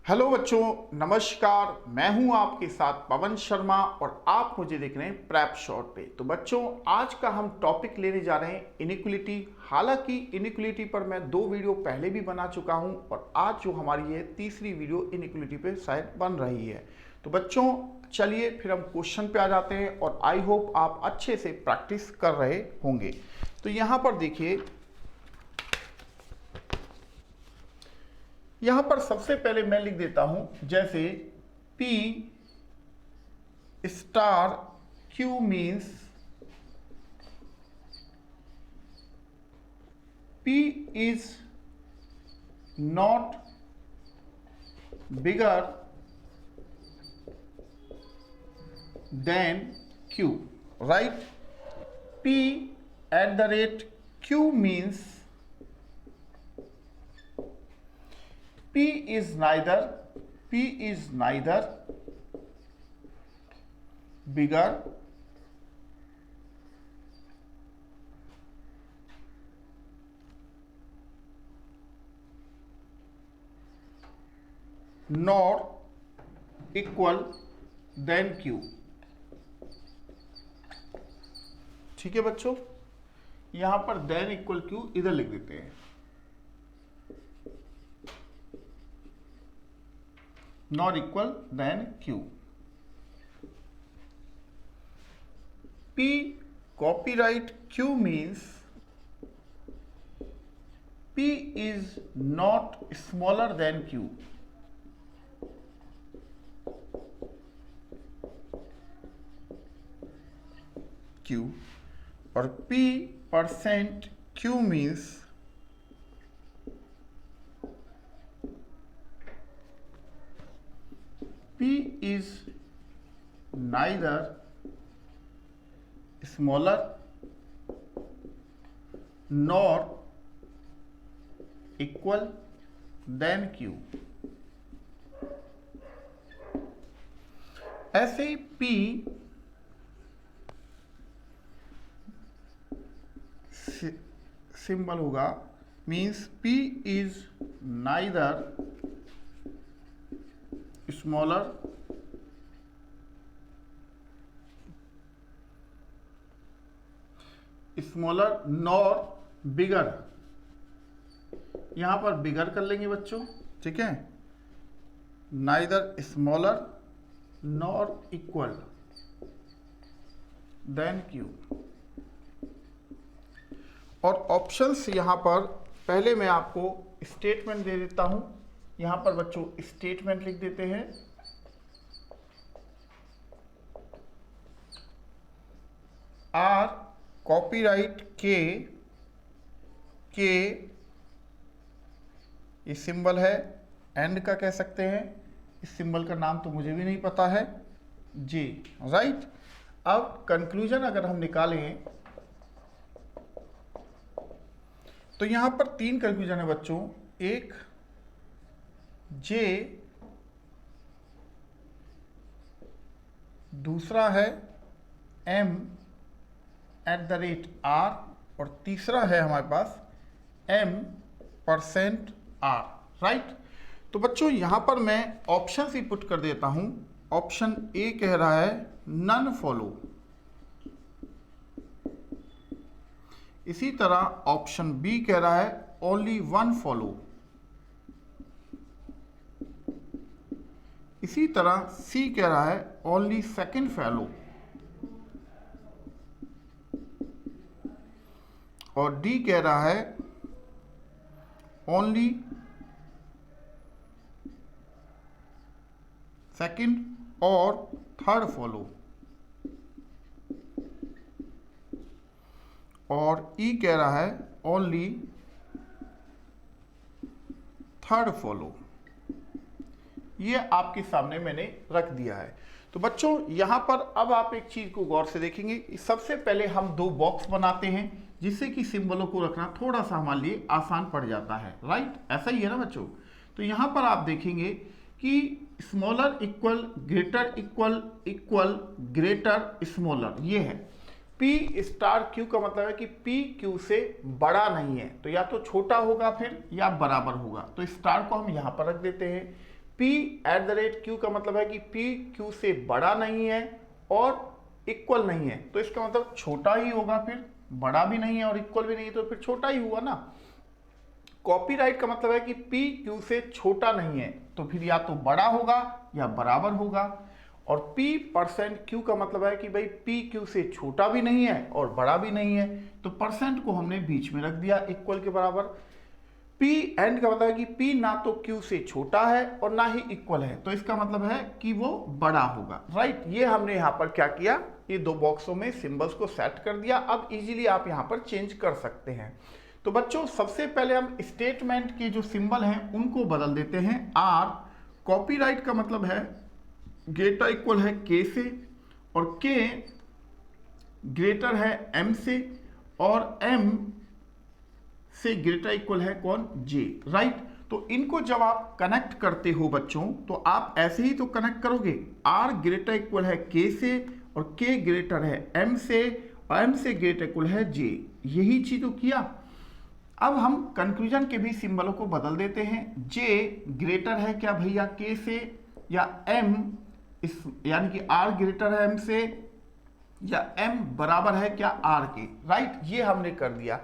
Hello बच्चों, नमस्कार। मैं हूं आपके साथ पवन शर्मा और आप मुझे देख रहे हैं प्रेप शॉट पे। तो बच्चों, आज का हम टॉपिक लेने जा रहे हैं इनइक्वलिटी। हालांकि इनइक्वलिटी पर मैं 2 वीडियो पहले भी बना चुका हूं और आज जो हमारी ये तीसरी वीडियो इनइक्वलिटी पे शायद बन रही है। तो बच्चों चलिए फिर हम क्वेश्चन पे आ जाते हैं और आई होप आप अच्छे से प्रैक्टिस कर रहे होंगे। तो यहाँ पर देखिए, यहां पर सबसे पहले मैं लिख देता हूं, जैसे P star Q means P is not bigger than Q, right. P eight the rate Q means P is neither bigger nor equal than Q। ठीक है बच्चों, यहां पर देन इक्वल Q इधर लिख देते हैं। Not equal then Q। P copyright Q means P is not smaller than Q। और P percent Q means P is neither smaller nor equal than Q। ऐसे P सिंबल होगा, means P is neither smaller nor bigger. यहां पर bigger कर लेंगे बच्चों, ठीक है। Neither smaller nor equal then Q। और ऑप्शंस यहां पर पहले मैं आपको स्टेटमेंट दे देता हूं। यहां पर बच्चों स्टेटमेंट लिख देते हैं। आर कॉपीराइट के ये सिंबल है, एंड का कह सकते हैं। इस सिंबल का नाम तो मुझे भी नहीं पता है, जे, राइट। अब कंक्लूजन अगर हम निकालें तो यहां पर 3 कंक्लूजन है बच्चों। एक, जे, दूसरा है M eight the rate R, और तीसरा है हमारे पास M % R, राइट। तो बच्चों यहां पर मैं ऑप्शन ही पुट कर देता हूं। ऑप्शन ए कह रहा है नन फॉलो, इसी तरह ऑप्शन बी कह रहा है ओनली 1 फॉलो, इसी तरह सी कह रहा है ओनली 2nd फॉलो, और डी कह रहा है ओनली 2nd और 3rd फॉलो, और ई कह रहा है ओनली 3rd फॉलो। ये आपके सामने मैंने रख दिया है। तो बच्चों यहां पर अब आप एक चीज को गौर से देखेंगे। सबसे पहले हम 2 बॉक्स बनाते हैं, जिससे कि सिंबलों को रखना थोड़ा सा हमारे लिए आसान पड़ जाता है, राइट। ऐसा ही है ना बच्चों। तो यहां पर आप देखेंगे कि smaller equal greater equal greater smaller, ये है। P स्टार Q का मतलब है कि P Q से बड़ा नहीं है, तो या तो छोटा होगा फिर या बराबर होगा। तो स्टार को हम यहां पर रख देते हैं। P @ Q का मतलब है कि P Q से बड़ा नहीं है और इक्वल नहीं है, तो इसका मतलब छोटा ही होगा, फिर बड़ा भी नहीं है और इक्वल भी नहीं है, तो फिर छोटा ही हुआ ना। कॉपीराइट का मतलब है कि P Q से छोटा नहीं है, तो फिर या तो बड़ा होगा या बराबर होगा। और P% का मतलब है कि भाई P Q से छोटा भी नहीं है और बड़ा भी नहीं है, तो परसेंट को हमने बीच में रख दिया इक्वल के बराबर। P एंड का मतलब है कि P ना तो Q से छोटा है और ना ही इक्वल है, तो इसका मतलब है कि वो बड़ा होगा, राइट। ये हमने यहाँ पर क्या किया, ये दो बॉक्सों में सिंबल्स को सेट कर दिया। अब इजीली आप यहाँ पर चेंज कर सकते हैं। तो बच्चों सबसे पहले हम स्टेटमेंट के जो सिंबल हैं उनको बदल देते हैं। R कॉपीराइट का मतलब है ग्रेटर इक्वल है K से, और K ग्रेटर है M से, और M से ग्रेटर इक्वल है कौन, J, राइट। तो इनको जब आप कनेक्ट करते हो बच्चों, तो आप ऐसे ही तो कनेक्ट करोगे। R ग्रेटर इक्वल है K से, और K ग्रेटर है M से, और M से ग्रेटर इक्वल है J, यही चीज तो किया। अब हम कंक्लूजन के भी सिंबलों को बदल देते हैं। J ग्रेटर है क्या भैया K से, या M इस यानी कि R ग्रेटर है M से, या M बराबर है क्या R के, राइट। ये हमने कर दिया।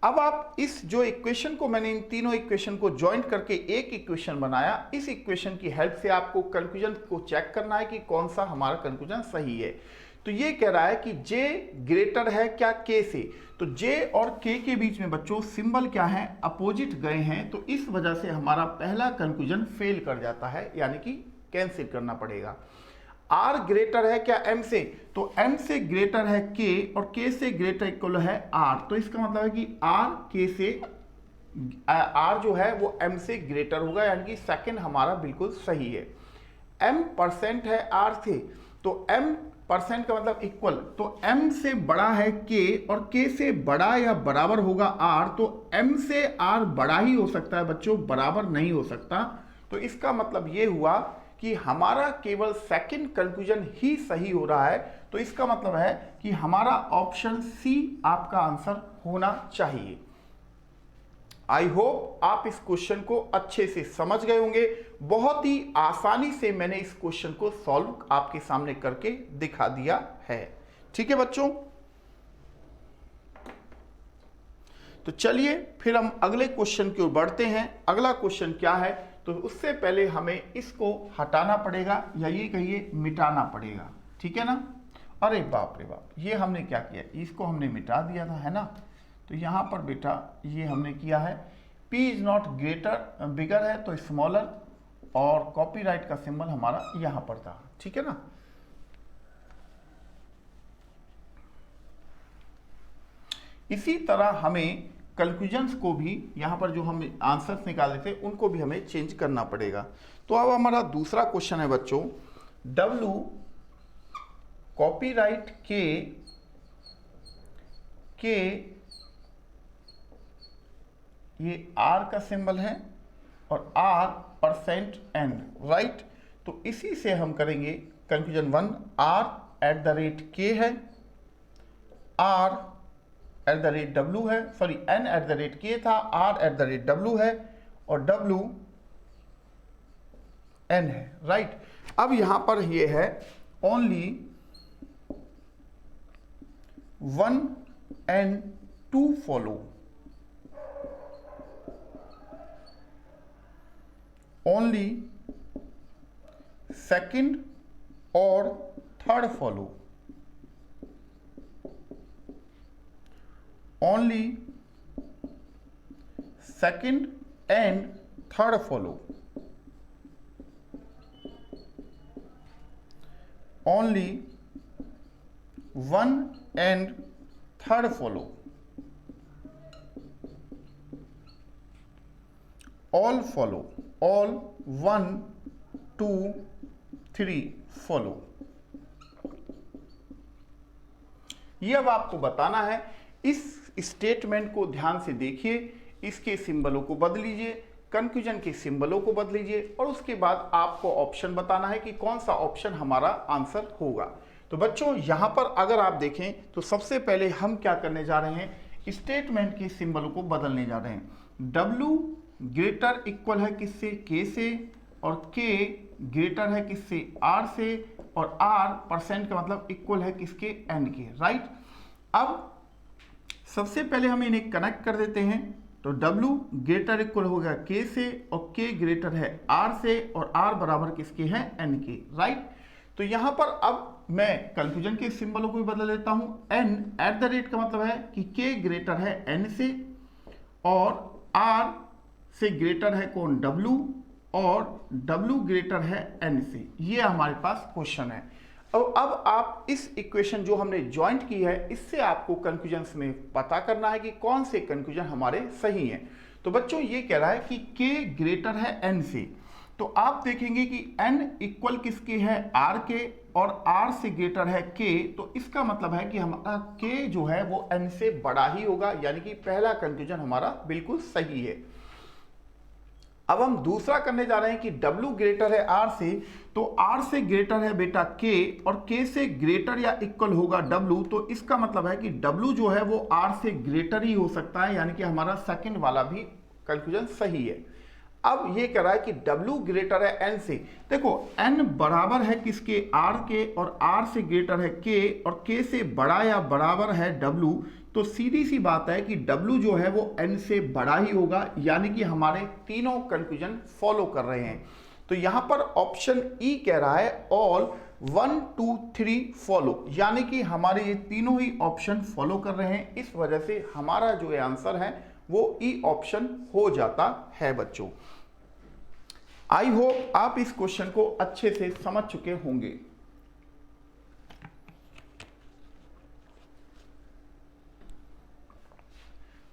अब आप इस जो इक्वेशन को, मैंने इन तीनों इक्वेशन को ज्वाइंट करके एक इक्वेशन बनाया, इस इक्वेशन की हेल्प से आपको कंक्लूजन को चेक करना है कि कौन सा हमारा कंक्लूजन सही है। तो ये कह रहा है कि J ग्रेटर है क्या K से, तो J और K के बीच में बच्चों सिंबल क्या है, अपोजिट गए हैं, तो इस वजह से हमारा पहला कंक्लूजन फेल कर जाता है, यानी कि कैंसिल करना पड़ेगा। R ग्रेटर है क्या M से, तो M से ग्रेटर है K और K से ग्रेटर इक्वल है R, तो इसका मतलब है कि R K से R जो है वो M से ग्रेटर होगा, यानी कि सेकंड हमारा बिल्कुल सही है। M% है R से, तो M% का मतलब इक्वल, तो M से बड़ा है K और K से बड़ा या बराबर होगा R, तो M से R बड़ा ही हो सकता है बच्चों, बराबर नहीं हो सकता। तो इसका मतलब ये हुआ कि हमारा केवल सेकंड कंक्लूजन ही सही हो रहा है, तो इसका मतलब है कि हमारा ऑप्शन सी आपका आंसर होना चाहिए। आई होप आप इस क्वेश्चन को अच्छे से समझ गए होंगे। बहुत ही आसानी से मैंने इस क्वेश्चन को सॉल्व आपके सामने करके दिखा दिया है। ठीक है बच्चों, तो चलिए फिर हम अगले क्वेश्चन की ओर बढ़ते हैं। अगला क्वेश्चन क्या है, तो उससे पहले हमें इसको हटाना पड़ेगा, या ये कहिए मिटाना पड़ेगा, ठीक है ना। अरे बाप रे बाप, ये हमने क्या किया, इसको हमने मिटा दिया था, है ना। तो यहाँ पर बेटा ये हमने किया है P इज नॉट ग्रेटर, बिगर है तो स्मॉलर, और कॉपीराइट का सिंबल हमारा यहाँ पर था, ठीक है ना। इसी तरह हमें कंक्लूजन्स को भी यहाँ पर जो हम आंसर्स निकाले थे उनको भी हमें चेंज करना पड़ेगा। तो अब हमारा दूसरा क्वेश्चन है बच्चों, W कॉपीराइट के ये R का सिंबल है और R%N, राइट। तो इसी से हम करेंगे कंक्लूजन 1, R@K है, R@W है, सॉरी N@K था, R@W है, और W N है, राइट। अब यहां पर ये है only 1 and 2 follow, only second और third follow, only second and third follow, only 1 and third follow, all follow, all 1 2 3 follow। ये अब आपको बताना है, इस स्टेटमेंट को ध्यान से देखिए, इसके सिंबलों को बदल लीजिए, कंक्लूजन के सिंबलों को बदल लीजिए, और उसके बाद आपको ऑप्शन बताना है कि कौन सा ऑप्शन हमारा आंसर होगा। तो बच्चों यहाँ पर अगर आप देखें तो सबसे पहले हम क्या करने जा रहे हैं, स्टेटमेंट के सिंबलों को बदलने जा रहे हैं। W ग्रेटर इक्वल है किससे, K से, और k ग्रेटर है किससे, r से, और r परसेंट का मतलब इक्वल है किसके, n के, राइट। अब सबसे पहले हम इन्हें कनेक्ट कर देते हैं, तो W ग्रेटर इक्वल होगा k से, और k ग्रेटर है r से, और r बराबर किसके है, n के, राइट। तो यहां पर अब मैं कंफ्यूजन के सिंबलों को भी बदल देता हूं। n एट द रेट का मतलब है कि k ग्रेटर है n से, और r से ग्रेटर है कौन, W, और W ग्रेटर है n से। ये हमारे पास क्वेश्चन है। अब आप इस इक्वेशन जो हमने ज्वाइंट की है, इससे आपको कंफ्यूजन में पता करना है कि कौन से कंफ्यूजन हमारे सही हैं। तो बच्चों ये कह रहा है कि k ग्रेटर है n से, तो आप देखेंगे कि n इक्वल किसके है, r के, और r से ग्रेटर है k, तो इसका मतलब है कि हमारा k जो है वो n से बड़ा ही होगा, यानी कि पहला कंफ्यूजन हमारा बिल्कुल सही है। अब हम दूसरा करने जा रहे हैं कि W ग्रेटर है R से, तो R से ग्रेटर है बेटा K, और K से ग्रेटर या इक्वल होगा W, तो इसका मतलब है कि W जो है वो R से ग्रेटर ही हो सकता है, यानी कि हमारा सेकंड वाला भी कंफ्यूजन सही है। अब ये कह रहा है कि W ग्रेटर है N से, देखो N बराबर है किसके, R के, और R से ग्रेटर है K, और K से बड़ा या बराबर है W, तो सीधी सी बात है कि W जो है वो N से बड़ा ही होगा, यानी कि हमारे तीनों कंफ्यूजन फॉलो कर रहे हैं। तो यहां पर ऑप्शन ई कह रहा है ऑल 1 2 3 फॉलो, यानी कि हमारे ये तीनों ही ऑप्शन फॉलो कर रहे हैं, इस वजह से हमारा जो ये आंसर है वो ई ऑप्शन हो जाता है बच्चों। आई होप आप इस क्वेश्चन को अच्छे से समझ चुके होंगे।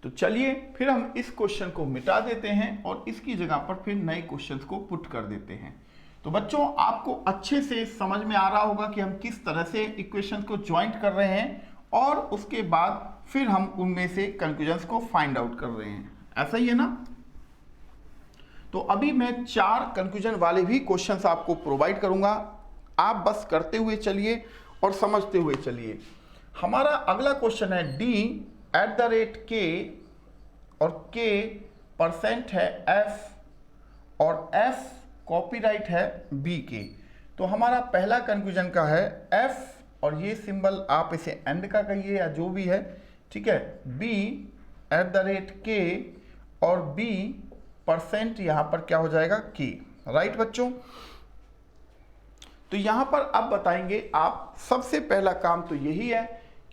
तो चलिए फिर हम इस क्वेश्चन को मिटा देते हैं और इसकी जगह पर फिर नए क्वेश्चंस को पुट कर देते हैं। तो बच्चों आपको अच्छे से समझ में आ रहा होगा कि हम किस तरह से इक्वेशन को ज्वाइंट कर रहे हैं, और उसके बाद फिर हम उनमें से कंक्लूजन्स को फाइंड आउट कर रहे हैं, ऐसा ही है ना। तो अभी मैं 4 कंक्लूजन वाले भी क्वेश्चंस आपको प्रोवाइड करूंगा, आप बस करते हुए चलिए और समझते हुए चलिए। हमारा अगला क्वेश्चन है D eight the rate K, और K परसेंट है F, और F कॉपीराइट है B के। तो हमारा पहला कंक्लूजन का है F, और ये सिंबल आप इसे एंड का कहिए या जो भी है, ठीक है, B eight the rate K, और B परसेंट यहां पर क्या हो जाएगा, K, राइट बच्चों। तो यहां पर अब बताएंगे आप, सबसे पहला काम तो यही है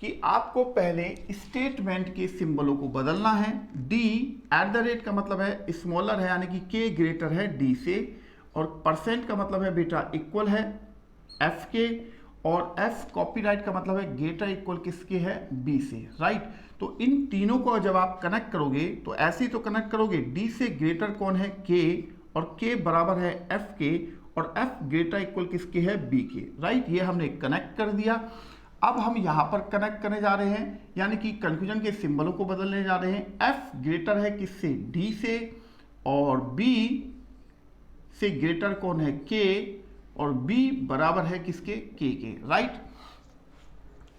कि आपको पहले स्टेटमेंट के सिंबलों को बदलना है। D एट द रेट का मतलब है स्मॉलर है, यानी कि K ग्रेटर है D से, और परसेंट का मतलब है बेटा इक्वल है F के, और F कॉपीराइट का मतलब है ग्रेटर इक्वल किसके है, B से, राइट। तो इन तीनों को जब आप कनेक्ट करोगे तो ऐसे ही तो कनेक्ट करोगे, D से ग्रेटर कौन है, K, और K बराबर है F के, और F ग्रेटर इक्वल किसके है, B के, राइट। ये हमने कनेक्ट कर दिया। अब हम यहां पर कनेक्ट करने जा रहे हैं, यानी कि कंफ्यूजन के सिंबलों को बदलने जा रहे हैं। F ग्रेटर है किससे, D से, और B से ग्रेटर कौन है, K, और B बराबर है किसके, K के, राइट।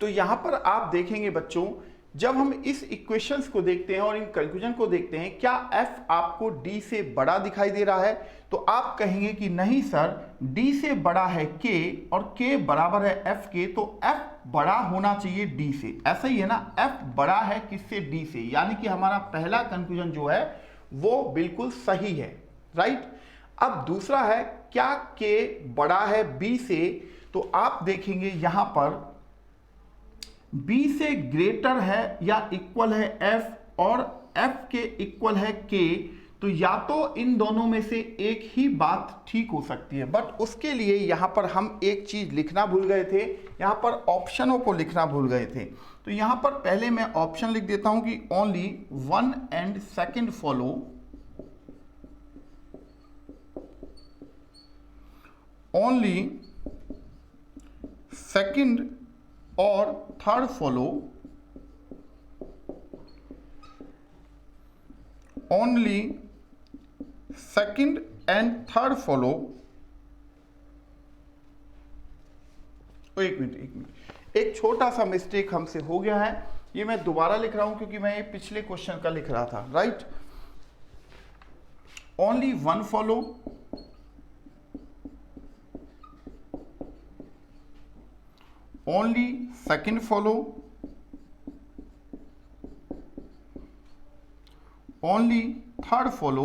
तो यहां पर आप देखेंगे बच्चों, जब हम इस इक्वेशंस को देखते हैं और इन कंक्लूजन को देखते हैं, क्या F आपको D से बड़ा दिखाई दे रहा है, तो आप कहेंगे कि नहीं सर, D से बड़ा है K, और K बराबर है F के, तो F बड़ा होना चाहिए D से, ऐसा ही है ना। F बड़ा है किससे, D से, यानी कि हमारा पहला कंक्लूजन जो है वो बिल्कुल सही है, राइट। अब दूसरा है, क्या K बड़ा है B से, तो आप देखेंगे यहां पर B से ग्रेटर है या इक्वल है F, और F के इक्वल है K, तो या तो इन दोनों में से एक ही बात ठीक हो सकती है। बट उसके लिए यहां पर हम एक चीज लिखना भूल गए थे, यहां पर ऑप्शनों को लिखना भूल गए थे। तो यहां पर पहले मैं ऑप्शन लिख देता हूं कि ओनली 1 and 2 फॉलो, ओनली 2 और 3 फॉलो, ओनली 2 and 3 फॉलो। एक मिनट, एक छोटा सा मिस्टेक हमसे हो गया है, ये मैं दोबारा लिख रहा हूं क्योंकि मैं ये पिछले क्वेश्चन का लिख रहा था, right. Only 1 follow, only second follow, only third follow,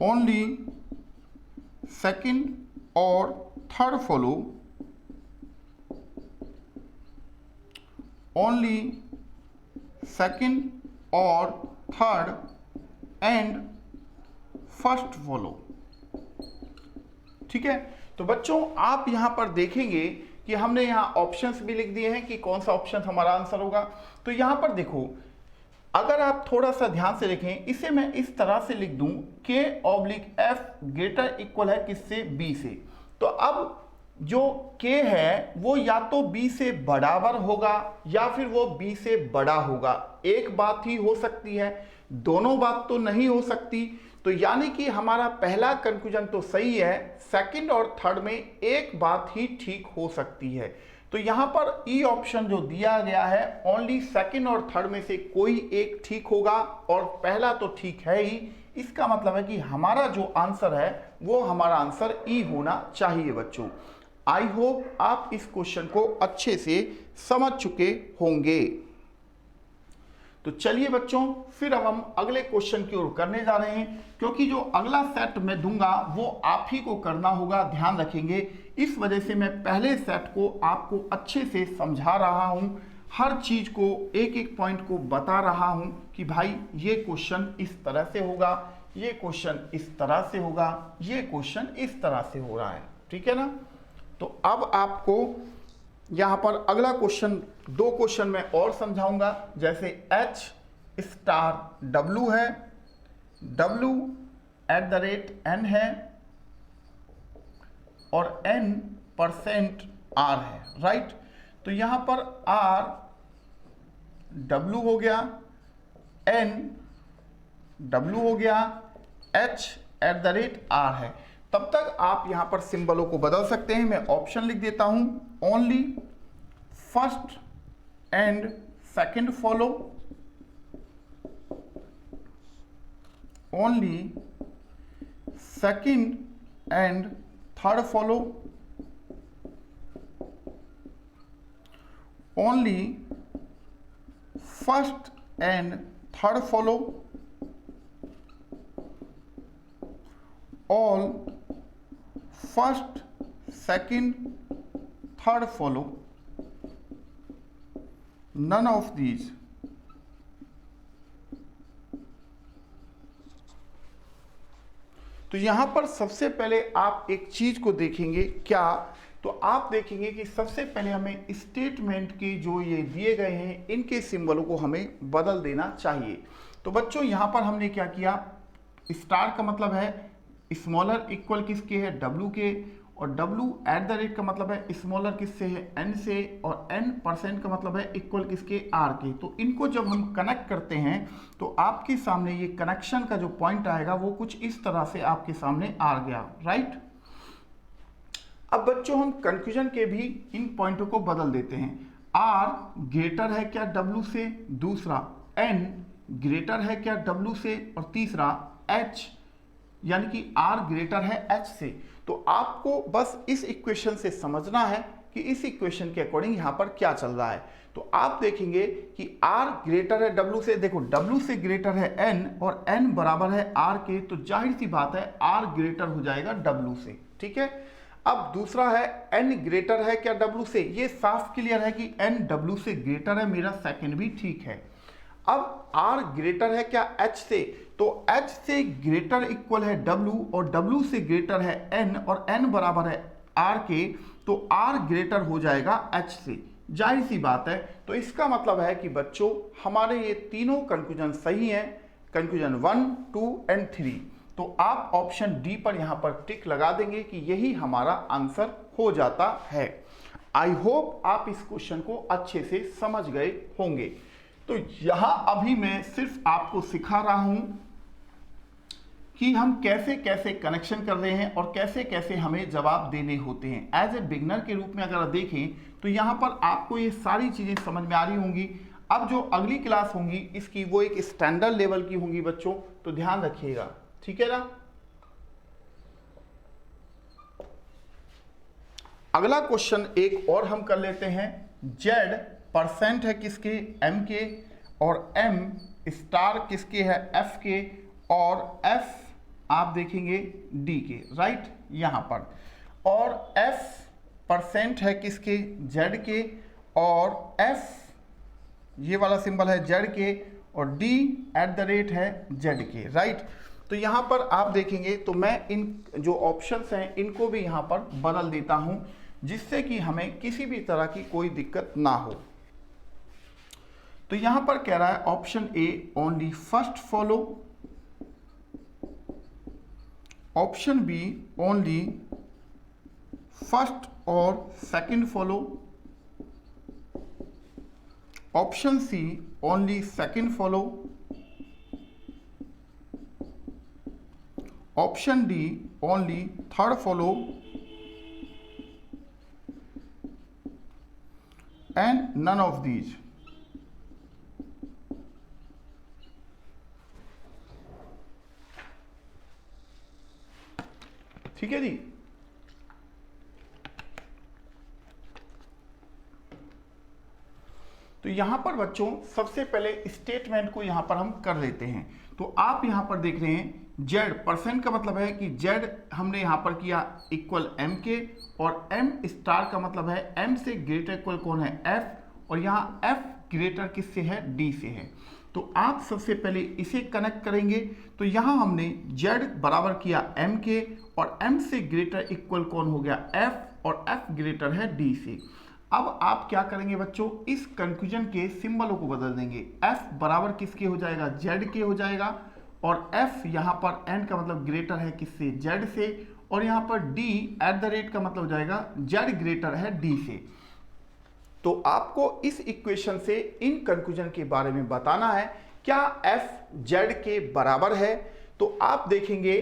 only second और थर्ड फॉलो, ओनली सेकंड और थर्ड एंड फर्स्ट फॉलो। ठीक है, तो बच्चों आप यहां पर देखेंगे कि हमने यहां ऑप्शंस भी लिख दिए हैं कि कौन सा ऑप्शन हमारा आंसर होगा। तो यहां पर देखो, अगर आप थोड़ा सा ध्यान से देखें, इसे मैं इस तरह से लिख दूं K/F ग्रेटर इक्वल है किससे, B से। तो अब जो K है वो या तो B से बराबर होगा या फिर वो B से बड़ा होगा। एक बात ही हो सकती है, दोनों बात तो नहीं हो सकती। तो यानी कि हमारा पहला कंक्लूजन तो सही है, सेकंड और थर्ड में एक बात ही ठीक हो सकती है। तो यहां पर ई ऑप्शन जो दिया गया है, ओनली सेकंड और थर्ड में से कोई एक ठीक होगा और पहला तो ठीक है ही। इसका मतलब है कि हमारा जो आंसर है वो हमारा आंसर ई होना चाहिए बच्चों। आई होप आप इस क्वेश्चन को अच्छे से समझ चुके होंगे। तो चलिए बच्चों, फिर अब हम अगले क्वेश्चन की ओर करने जा रहे हैं, क्योंकि जो अगला सेट मैं दूंगा वो आप ही को करना होगा, ध्यान रखेंगे। इस वजह से मैं पहले सेट को आपको अच्छे से समझा रहा हूं, हर चीज को एक एक पॉइंट को बता रहा हूं कि भाई ये क्वेश्चन इस तरह से होगा, ये क्वेश्चन इस तरह से होगा, ये क्वेश्चन इस तरह से हो रहा है। ठीक है ना। तो अब आपको यहां पर अगला क्वेश्चन, दो क्वेश्चन मैं और समझाऊंगा। जैसे H*W है, W@n है और n% R है, राइट। तो यहां पर R W हो गया, N W हो गया, H@R है। तब तक आप यहां पर सिंबलों को बदल सकते हैं। मैं ऑप्शन लिख देता हूं, only first and second follow, only second and third follow, only first and third follow, all first second third follow, none of these. तो यहां पर सबसे पहले आप एक चीज को देखेंगे, क्या, तो आप देखेंगे कि सबसे पहले हमें स्टेटमेंट के जो ये दिए गए हैं इनके सिंबलों को हमें बदल देना चाहिए। तो बच्चों यहां पर हमने क्या किया, स्टार का मतलब है स्मॉलर इक्वल किसके है, W के, और W@ का मतलब है स्मॉलर किससे है, N से, और N% का मतलब है इक्वल किसके, R के। तो इनको जब हम कनेक्ट करते हैं तो आपके सामने ये कनेक्शन का जो पॉइंट आएगा वो कुछ इस तरह से आपके सामने आ गया, राइट। अब बच्चों हम कंफ्यूजन के भी इन पॉइंटों को बदल देते हैं। R ग्रेटर है क्या W से, दूसरा N ग्रेटर है क्या W से, और तीसरा H यानी कि R ग्रेटर है H से। तो आपको बस इस इक्वेशन से समझना है कि इस इक्वेशन के अकॉर्डिंग यहां पर क्या चल रहा है। तो आप देखेंगे कि R ग्रेटर है W से, देखो W से ग्रेटर है N और N बराबर है R के, तो जाहिर सी बात है R ग्रेटर हो जाएगा W से। ठीक है। अब दूसरा है N ग्रेटर है क्या W से, ये साफ क्लियर है कि N W से ग्रेटर है, मेरा सेकंड भी ठीक है। अब R ग्रेटर है क्या H से, तो H से ग्रेटर इक्वल है W और W से ग्रेटर है N और N बराबर है R के, तो R ग्रेटर हो जाएगा H से, जाहिर सी बात है। तो इसका मतलब है कि बच्चों हमारे ये तीनों कंक्लूजन सही हैं, कंक्लूजन 1, 2 एंड 3। तो आप ऑप्शन डी पर यहां पर टिक लगा देंगे कि यही हमारा आंसर हो जाता है। आई होप आप इस क्वेश्चन को अच्छे से समझ गए होंगे। तो यहां अभी मैं सिर्फ आपको सिखा रहा हूं कि हम कैसे कैसे कनेक्शन कर रहे हैं और कैसे कैसे हमें जवाब देने होते हैं। एज ए बिगनर के रूप में अगर देखें तो यहां पर आपको ये सारी चीजें समझ में आ रही होंगी। अब जो अगली क्लास होंगी इसकी वो एक स्टैंडर्ड लेवल की होंगी बच्चों, तो ध्यान रखिएगा, ठीक है ना। अगला क्वेश्चन एक और हम कर लेते हैं। जेड परसेंट है किसके, एम के, और एम स्टार किसके है, एफ के, और एफ आप देखेंगे डी के, राइट यहां पर, और एफ परसेंट है किसके, जेड के, और एफ ये वाला सिंबल है जेड के, और डी एट द रेट है जेड के, राइट। तो यहां पर आप देखेंगे तो मैं इन जो ऑप्शंस हैं इनको भी यहां पर बदल देता हूं, जिससे कि हमें किसी भी तरह की कोई दिक्कत ना हो। तो यहां पर कह रहा है option A only first follow, option B only first और second follow, option C only second follow, option D only third follow, and none of these. ठीक है जी। तो यहां पर बच्चों सबसे पहले स्टेटमेंट को यहां पर हम कर लेते हैं। तो आप यहां पर देख रहे हैं जेड परसेंट का मतलब है कि जेड हमने यहां पर किया इक्वल एम के, और एम स्टार का मतलब है एम से ग्रेटर इक्वल कौन है, एफ, और यहां एफ ग्रेटर किससे है, डी से है। तो आप सबसे पहले इसे कनेक्ट करेंगे। तो यहां हमने जेड बराबर किया एम के, और एम से ग्रेटर इक्वल कौन हो गया, एफ, और एफ ग्रेटर है डी से। अब आप क्या करेंगे बच्चों, इस कंफ्यूजन के सिंबलों को बदल देंगे। एफ बराबर किसके हो जाएगा, जेड के हो जाएगा, और एफ यहां पर एन का मतलब ग्रेटर है किससे, जेड से, और यहां पर डी एट द रेट का मतलब हो जाएगा जेड ग्रेटर है डी से। तो आपको इस इक्वेशन से इन कंफ्यूजन के बारे में बताना है, क्या एफ जेड के बराबर है। तो आप देखेंगे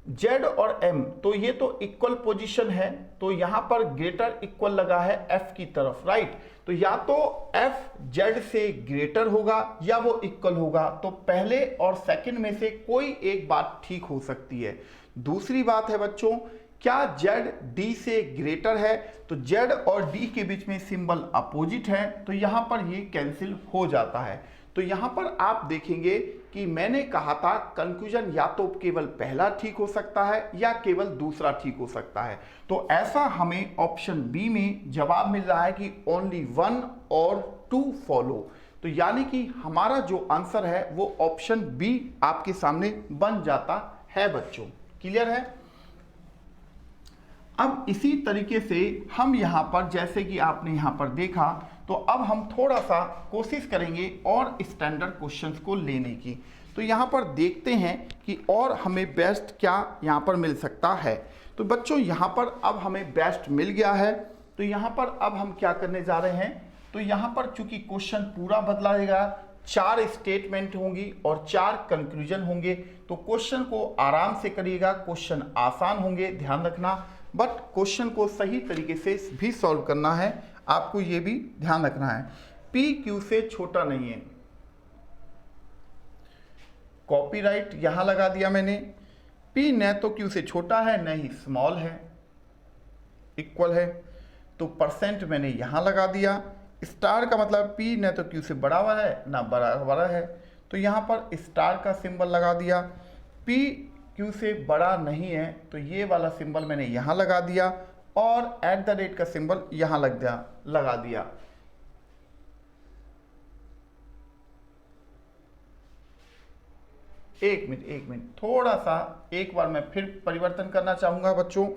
जेड और एम तो ये तो इक्वल पोजीशन है, तो यहां पर ग्रेटर इक्वल लगा है एफ की तरफ, राइट। तो या तो एफ जेड से ग्रेटर होगा या वो इक्वल होगा। तो पहले और सेकंड में से कोई एक बात ठीक हो सकती है। दूसरी बात है बच्चों, क्या जेड डी से ग्रेटर है, तो जेड और डी के बीच में सिंबल अपोजिट है, तो यहां पर ये कैंसिल हो जाता है। तो यहां पर आप देखेंगे कि मैंने कहा था कंक्लूजन या तो केवल पहला ठीक हो सकता है या केवल दूसरा ठीक हो सकता है। तो ऐसा हमें ऑप्शन बी में जवाब मिल रहा है कि ओनली 1 और 2 फॉलो। तो यानी कि हमारा जो आंसर है वो ऑप्शन बी आपके सामने बन जाता है बच्चों। क्लियर है। अब इसी तरीके से हम यहां पर, जैसे कि आपने यहां पर देखा, तो अब हम थोड़ा सा कोशिश करेंगे और स्टैंडर्ड क्वेश्चंस को लेने की। तो यहां पर देखते हैं कि और हमें बेस्ट क्या यहां पर मिल सकता है। तो बच्चों यहां पर अब हमें बेस्ट मिल गया है। तो यहां पर अब हम क्या करने जा रहे हैं, तो यहां पर चूंकि क्वेश्चन पूरा बदलाएगा, 4 स्टेटमेंट होंगी और 4 कंक्लूजन होंगे, तो क्वेश्चन को आराम से करिएगा। क्वेश्चन आसान होंगे, ध्यान रखना, बट क्वेश्चन को सही तरीके से भी सॉल्व करना है, आपको ये भी ध्यान रखना है। P Q से छोटा नहीं है, कॉपीराइट यहां लगा दिया मैंने। P न तो Q से छोटा है न ही स्मॉल है, इक्वल है, तो परसेंट मैंने यहां लगा दिया। स्टार का मतलब P न तो Q से बड़ा हुआ है ना बड़ा है, तो यहां पर स्टार का सिंबल लगा दिया। P Q से बड़ा नहीं है, तो ये वाला सिंबल मैंने यहां लगा दिया, और एट द रेट का सिंबल यहां लगा दिया। एक मिनट थोड़ा सा एक बार मैं फिर परिवर्तन करना चाहूंगा बच्चों।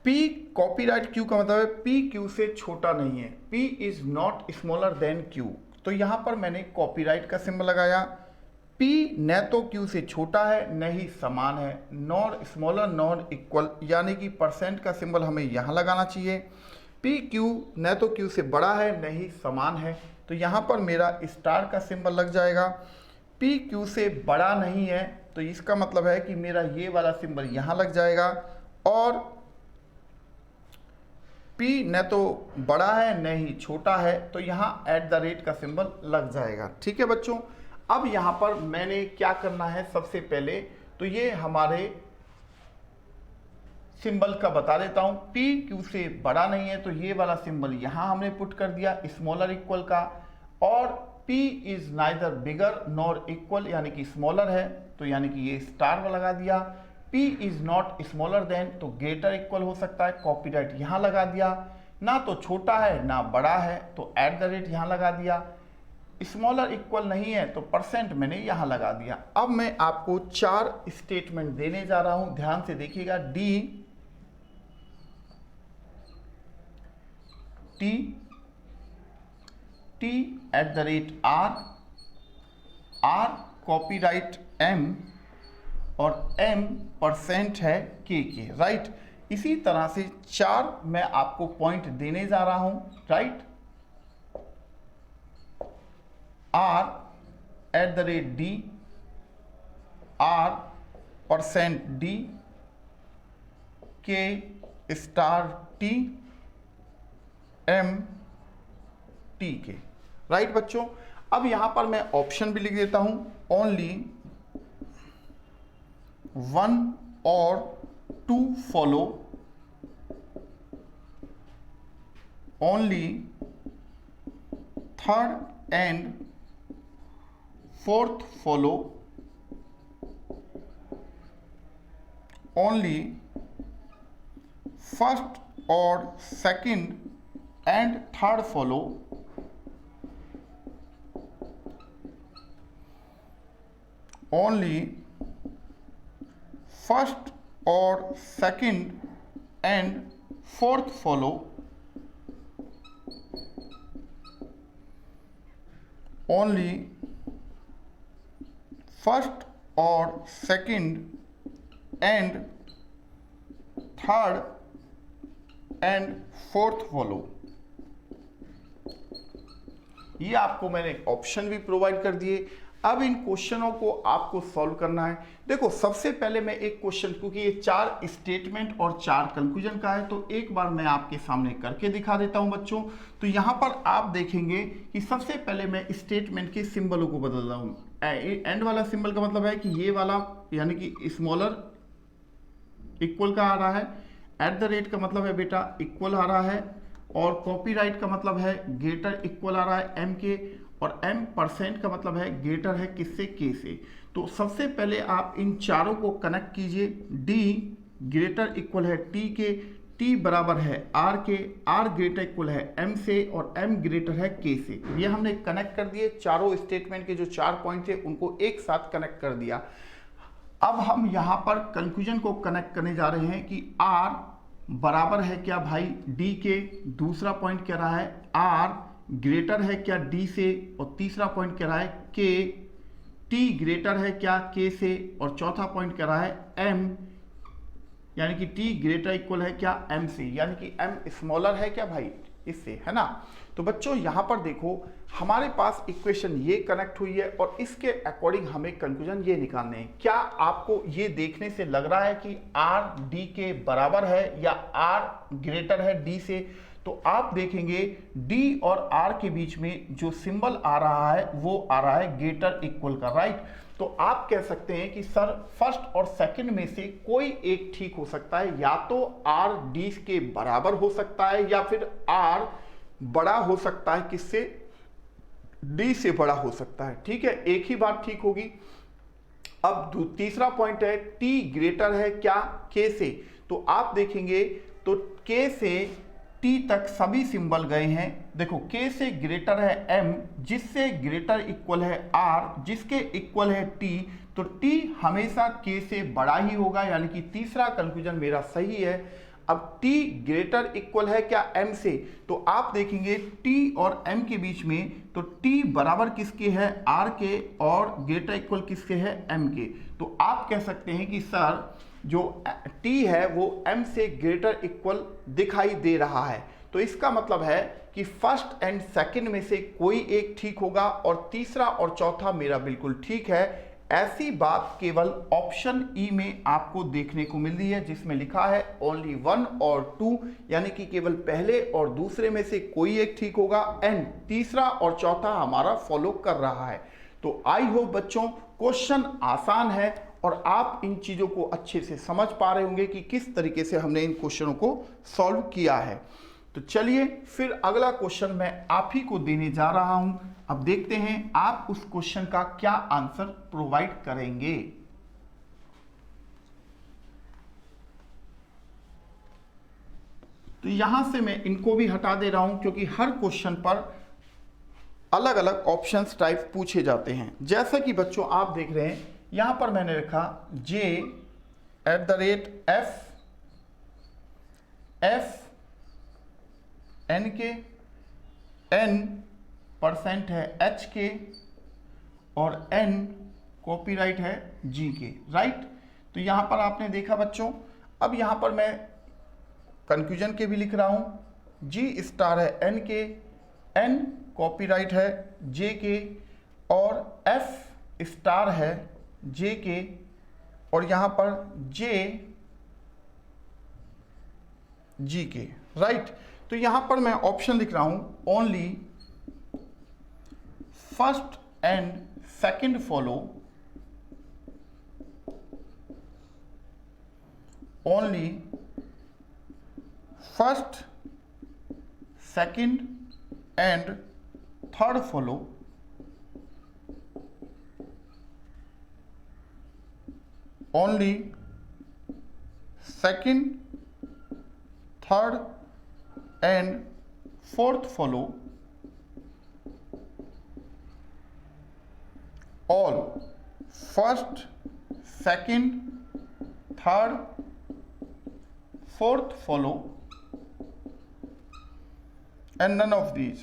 P कॉपीराइट Q का मतलब है P Q से छोटा नहीं है, P is not smaller than Q। तो यहां पर मैंने कॉपीराइट का सिंबल लगाया। P न तो Q से छोटा है न ही समान है, नॉर स्मॉलर नॉर इक्वल, यानी कि परसेंट का सिंबल हमें यहाँ लगाना चाहिए। P Q न तो Q से बड़ा है न ही समान है, तो यहाँ पर मेरा स्टार का सिंबल लग जाएगा। P Q से बड़ा नहीं है, तो इसका मतलब है कि मेरा ये वाला सिंबल यहाँ लग जाएगा, और P न तो बड़ा है न ही छोटा है, तो यहाँ एट द रेट का सिंबल लग जाएगा। ठीक है बच्चों। अब यहां पर मैंने क्या करना है, सबसे पहले तो ये हमारे सिंबल का बता देता हूं, P Q से बड़ा नहीं है तो ये वाला सिंबल यहां हमने पुट कर दिया स्मॉलर इक्वल का, और P is neither bigger nor equal यानी कि स्मॉलर है तो यानी कि ये स्टार लगा दिया। P is not smaller than तो ग्रेटर इक्वल हो सकता है, कॉपीराइट यहां लगा दिया। ना तो छोटा है ना बड़ा है तो एट द रेट यहां लगा दिया। स्मॉलर इक्वल नहीं है तो परसेंट मैंने यहां लगा दिया। अब मैं आपको 4 स्टेटमेंट देने जा रहा हूं, ध्यान से देखिएगा। D T T at the rate R, R copyright M, और एम परसेंट है के, राइट। इसी तरह से 4 मैं आपको पॉइंट देने जा रहा हूं, right. R at the rate D, R percent D, K star T, M T K, right बच्चों। अब यहां पर मैं ऑप्शन भी लिख देता हूं, ओनली 1 और 2 follow, only 3rd and 4th follow, only 1st or 2nd and 3rd follow, only 1st or 2nd and 4th follow, only 1st or 2nd and 3rd and 4th follow। ये आपको मैंने option भी provide कर दिए। अब इन क्वेश्चनों को आपको solve करना है। देखो सबसे पहले मैं एक क्वेश्चन, क्योंकि ये 4 स्टेटमेंट और 4 कंक्लूजन का है, तो एक बार मैं आपके सामने करके दिखा देता हूं बच्चों। तो यहां पर आप देखेंगे कि सबसे पहले मैं स्टेटमेंट के सिंबलों को बदल रहा हूं। एंड वाला सिंबल का मतलब है कि ये वाला यानी कि स्मॉलर इक्वल का आ रहा है, एट द रेट का मतलब है बेटा इक्वल आ रहा है, और कॉपीराइट का मतलब है ग्रेटर इक्वल आ रहा है एम के, और एम परसेंट का मतलब है ग्रेटर है किससे, के से। तो सबसे पहले आप इन चारों को कनेक्ट कीजिए। डी ग्रेटर इक्वल है टी के, टी बराबर है आर के, आर ग्रेटर इक्वल है एम से, और एम ग्रेटर है के से। ये हमने कनेक्ट कर दिए। चारों स्टेटमेंट के जो 4 पॉइंट थे उनको एक साथ कनेक्ट कर दिया। अब हम यहाँ पर कंक्लूजन को कनेक्ट करने जा रहे हैं कि आर बराबर है क्या भाई डी के, दूसरा पॉइंट कह रहा है आर ग्रेटर है क्या डी से, और तीसरा पॉइंट कह रहा है के टी ग्रेटर है क्या के से, और चौथा पॉइंट कह रहा है एम यानी कि टी ग्रेटर इक्वल है क्या एम से, यानी कि एम स्मॉलर है क्या भाई इससे, है ना। तो बच्चों यहां पर देखो हमारे पास इक्वेशन ये कनेक्ट हुई है, और इसके अकॉर्डिंग हमें कंक्लूजन ये निकालने हैं। क्या आपको ये देखने से लग रहा है कि आर डी के बराबर है या आर ग्रेटर है डी से? तो आप देखेंगे D और R के बीच में जो सिंबल आ रहा है वो आ रहा है ग्रेटर इक्वल का, राइट। तो आप कह सकते हैं कि सर फर्स्ट और सेकंड में से कोई एक ठीक हो सकता है, या तो R D के बराबर हो सकता है या फिर R बड़ा हो सकता है किससे, D से बड़ा हो सकता है, ठीक है, एक ही बात ठीक होगी। अब तीसरा पॉइंट है T ग्रेटर है क्या K से, तो आप देखेंगे तो K से T तक सभी सिंबल गए हैं। देखो K से ग्रेटर है M, जिससे ग्रेटर इक्वल है R, जिसके इक्वल है T, तो T हमेशा K से बड़ा ही होगा, यानी कि तीसरा कंक्लूजन मेरा सही है। अब T ग्रेटर इक्वल है क्या M से, तो आप देखेंगे T और M के बीच में, तो T बराबर किसके है R के, और ग्रेटर इक्वल किसके है M के। तो आप कह सकते हैं कि सर जो T है वो M से ग्रेटर इक्वल दिखाई दे रहा है। तो इसका मतलब है कि फर्स्ट एंड सेकंड में से कोई एक ठीक होगा, और तीसरा और चौथा मेरा बिल्कुल ठीक है। ऐसी बात केवल ऑप्शन ई में आपको देखने को मिल रही है, जिसमें लिखा है ओनली 1 और 2, यानी कि केवल पहले और दूसरे में से कोई एक ठीक होगा, एंड तीसरा और चौथा हमारा फॉलो कर रहा है। तो आई होप बच्चों क्वेश्चन आसान है और आप इन चीज़ों को अच्छे से समझ पा रहे होंगे कि किस तरीके से हमने इन क्वेश्चनों को सॉल्व किया है। तो चलिए फिर अगला क्वेश्चन मैं आप ही को देने जा रहा हूं। अब देखते हैं आप उस क्वेश्चन का क्या आंसर प्रोवाइड करेंगे। तो यहां से मैं इनको भी हटा दे रहा हूं क्योंकि हर क्वेश्चन पर अलग अलग ऑप्शंस टाइप पूछे जाते हैं। जैसा कि बच्चों आप देख रहे हैं यहां पर मैंने लिखा J@f n के, n% है h के और n कॉपीराइट है g के, राइट। तो यहां पर आपने देखा बच्चों। अब यहां पर मैं कंक्लूजन के भी लिख रहा हूं। g स्टार है n के, n कॉपीराइट है j के और f स्टार है j के और यहां पर j g के, राइट। तो यहां पर मैं ऑप्शन लिख रहा हूं only first and second follow, only first second and third follow, only second third and fourth follow, all first second third fourth follow and none of these।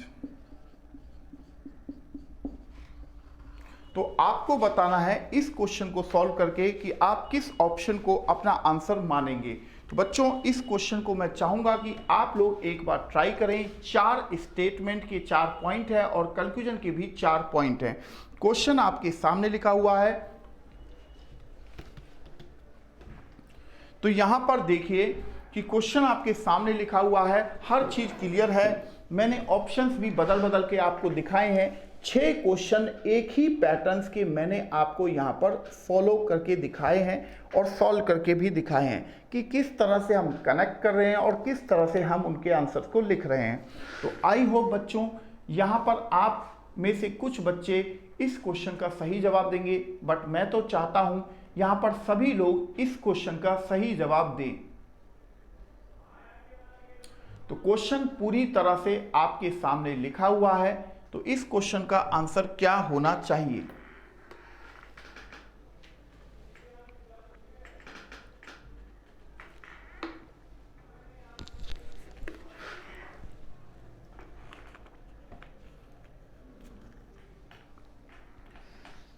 तो आपको बताना है इस क्वेश्चन को सॉल्व करके कि आप किस ऑप्शन को अपना आंसर मानेंगे। तो बच्चों इस क्वेश्चन को मैं चाहूंगा कि आप लोग एक बार ट्राई करें। 4 स्टेटमेंट के 4 पॉइंट है और कंक्लूजन के भी 4 पॉइंट है। क्वेश्चन आपके सामने लिखा हुआ है। तो यहां पर देखिए कि क्वेश्चन आपके सामने लिखा हुआ है, हर चीज क्लियर है। मैंने ऑप्शंस भी बदल बदल के आपको दिखाए हैं। 6 क्वेश्चन एक ही पैटर्न्स के मैंने आपको यहाँ पर फॉलो करके दिखाए हैं और सॉल्व करके भी दिखाए हैं कि किस तरह से हम कनेक्ट कर रहे हैं और किस तरह से हम उनके आंसर्स को लिख रहे हैं। तो आई होप बच्चों यहाँ पर आप में से कुछ बच्चे इस क्वेश्चन का सही जवाब देंगे, बट मैं तो चाहता हूँ यहाँ पर सभी लोग इस क्वेश्चन का सही जवाब दें। तो क्वेश्चन पूरी तरह से आपके सामने लिखा हुआ है। तो इस क्वेश्चन का आंसर क्या होना चाहिए?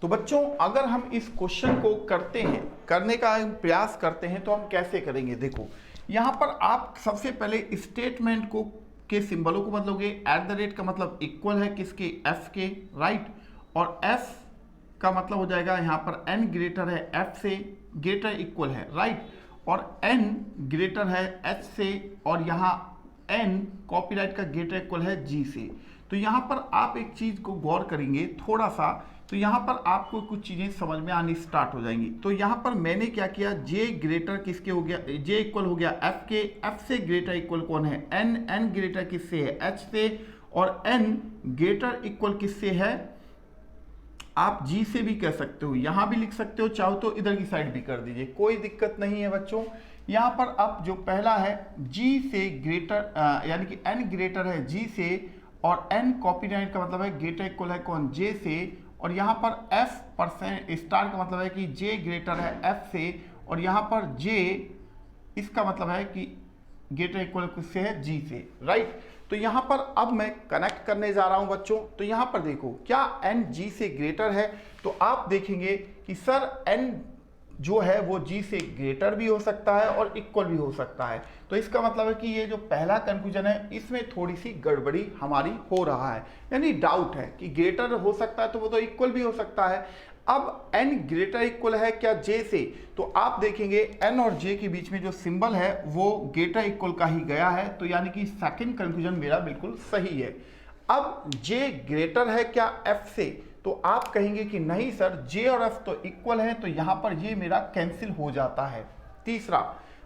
तो बच्चों अगर हम इस क्वेश्चन को करने का प्रयास करते हैं तो हम कैसे करेंगे? देखो यहां पर आप सबसे पहले स्टेटमेंट के सिंबलों को बदलोगे। @ का मतलब इक्वल है किसके? f के, राइट। और f का मतलब हो जाएगा यहाँ पर n ग्रेटर है f से, ग्रेटर इक्वल है, राइट। और n ग्रेटर है h से और यहाँ n कॉपीराइट का ग्रेटर इक्वल है g से। तो यहाँ पर आप एक चीज को गौर करेंगे थोड़ा सा, तो यहाँ पर आपको कुछ चीजें समझ में आनी स्टार्ट हो जाएंगी। तो यहाँ पर मैंने क्या किया, j ग्रेटर किसके हो गया? j इक्वल हो गया f के, f से ग्रेटर इक्वल कौन है? n, n ग्रेटर किससे है? h से। और n ग्रेटर इक्वल किससे है? आप g से भी कह सकते हो, यहाँ भी लिख सकते हो, चाहो तो इधर की साइड भी कर दीजिए, कोई दिक्कत नहीं है बच्चों। यहाँ पर अब जो पहला है g से ग्रेटर यानी कि n ग्रेटर है g से और n कॉपीराइट का मतलब है ग्रेटर इक्वल है कौन? j से। और यहाँ पर f% स्टार का मतलब है कि j ग्रेटर है f से और यहाँ पर j इसका मतलब है कि ग्रेटर इक्वल किससे है? g से, राइट। तो यहाँ पर अब मैं कनेक्ट करने जा रहा हूँ बच्चों। तो यहाँ पर देखो क्या n g से ग्रेटर है? तो आप देखेंगे कि सर n जो है वो g से ग्रेटर भी हो सकता है और इक्वल भी हो सकता है। तो इसका मतलब है कि ये जो पहला कंफ्यूजन है इसमें थोड़ी सी गड़बड़ी हमारी हो रहा है, यानी डाउट है कि ग्रेटर हो सकता है तो वो तो इक्वल भी हो सकता है। अब n ग्रेटर इक्वल है क्या j से? तो आप देखेंगे n और j के बीच में जो सिंबल है वो ग्रेटर इक्वल का ही गया है, तो यानी कि सेकंड कंफ्यूजन मेरा बिल्कुल सही है। अब j ग्रेटर है क्या f से? तो आप कहेंगे कि नहीं सर जे और एफ तो इक्वल है, तो यहां पर ये मेरा कैंसिल हो जाता है। तीसरा,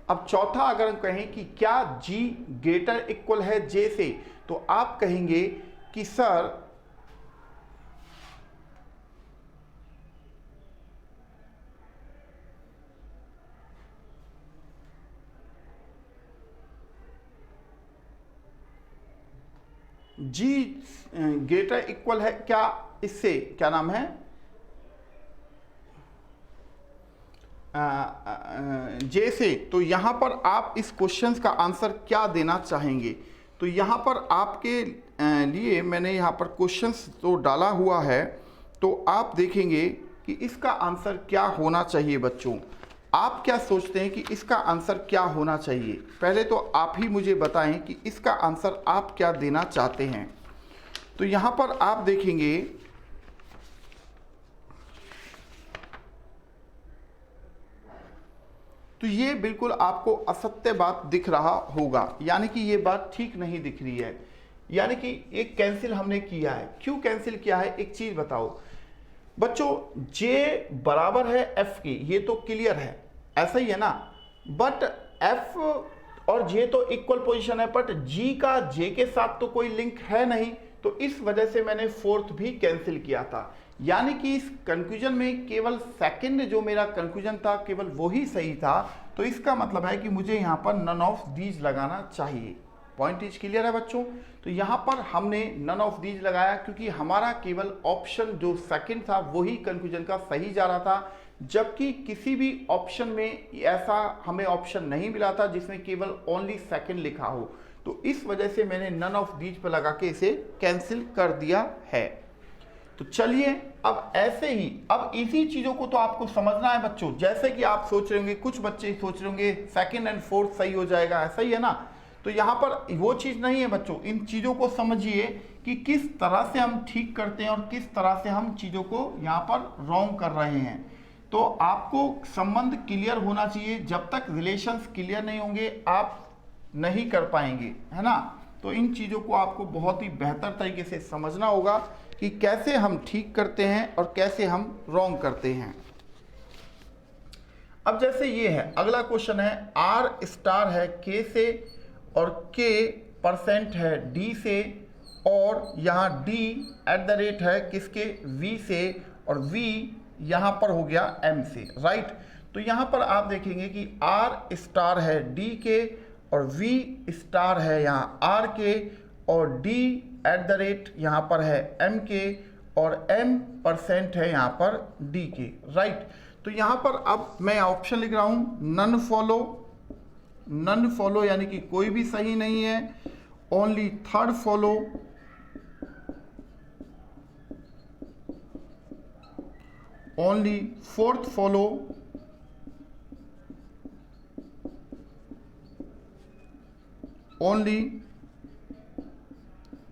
अब चौथा अगर हम कहें कि क्या जी ग्रेटर इक्वल है जे से, तो आप कहेंगे कि सर जी ग्रेटर इक्वल है क्या इससे, क्या नाम है, जे से। तो यहां पर आप इस क्वेश्चन का आंसर क्या देना चाहेंगे? तो यहां पर आपके लिए मैंने यहां पर क्वेश्चंस तो डाला हुआ है, तो आप देखेंगे कि इसका आंसर क्या होना चाहिए। बच्चों आप क्या सोचते हैं कि इसका आंसर क्या होना चाहिए? पहले तो आप ही मुझे बताएं कि इसका आंसर आप क्या देना चाहते हैं। तो यहां पर आप देखेंगे तो ये बिल्कुल आपको असत्य बात दिख रहा होगा, यानी कि ये बात ठीक नहीं दिख रही है, यानी कि एक कैंसिल हमने किया है। क्यों कैंसिल किया है, एक चीज बताओ बच्चों, J बराबर है F की, ये तो क्लियर है, ऐसा ही है ना। बट F और J तो इक्वल पोजीशन है, बट G का J के साथ तो कोई लिंक है नहीं, तो इस वजह से मैंने फोर्थ भी कैंसिल किया था। यानी कि इस कंक्लूजन में केवल सेकंड जो मेरा कंक्लूजन था केवल वही सही था। तो इसका मतलब है कि मुझे यहाँ पर नन ऑफ दीज लगाना चाहिए। पॉइंट इज क्लियर है बच्चों? तो यहाँ पर हमने नन ऑफ दीज लगाया क्योंकि हमारा केवल ऑप्शन जो सेकंड था वही कंक्लूजन का सही जा रहा था, जबकि किसी भी ऑप्शन में ऐसा हमें ऑप्शन नहीं मिला था जिसमें केवल ओनली सेकंड लिखा हो। तो इस वजह से मैंने नन ऑफ दीज पर लगा के इसे कैंसिल कर दिया है। तो चलिए अब ऐसे ही, अब इसी चीजों को तो आपको समझना है बच्चों। जैसे कि आप सोच रहे होंगे, कुछ बच्चे सोच रहे होंगे सेकंड एंड फोर्थ सही हो जाएगा, ऐसा ही है ना। तो यहाँ पर वो चीज नहीं है बच्चों। इन चीजों को समझिए कि किस तरह से हम ठीक करते हैं और किस तरह से हम चीजों को यहाँ पर रॉन्ग कर रहे हैं। तो आपको संबंध क्लियर होना चाहिए। जब तक रिलेशंस क्लियर नहीं होंगे आप नहीं कर पाएंगे, है ना। तो इन चीजों को आपको बहुत ही बेहतर तरीके से समझना होगा कि कैसे हम ठीक करते हैं और कैसे हम रॉन्ग करते हैं। अब जैसे ये है, अगला क्वेश्चन है, आर स्टार है के से और के परसेंट है डी से, और यहाँ डी एट द रेट है किसके, वी से, और वी यहाँ पर हो गया एम से, राइट। तो यहाँ पर आप देखेंगे कि आर स्टार है डी के और वी स्टार है यहाँ आर के, और डी एट द रेट यहाँ पर है एम के, और एम परसेंट है यहाँ पर डी के, राइट। तो यहाँ पर अब मैं ऑप्शन लिख रहा हूँ नन फॉलो, नन फॉलो यानी कि कोई भी सही नहीं है, only third follow, only fourth follow, only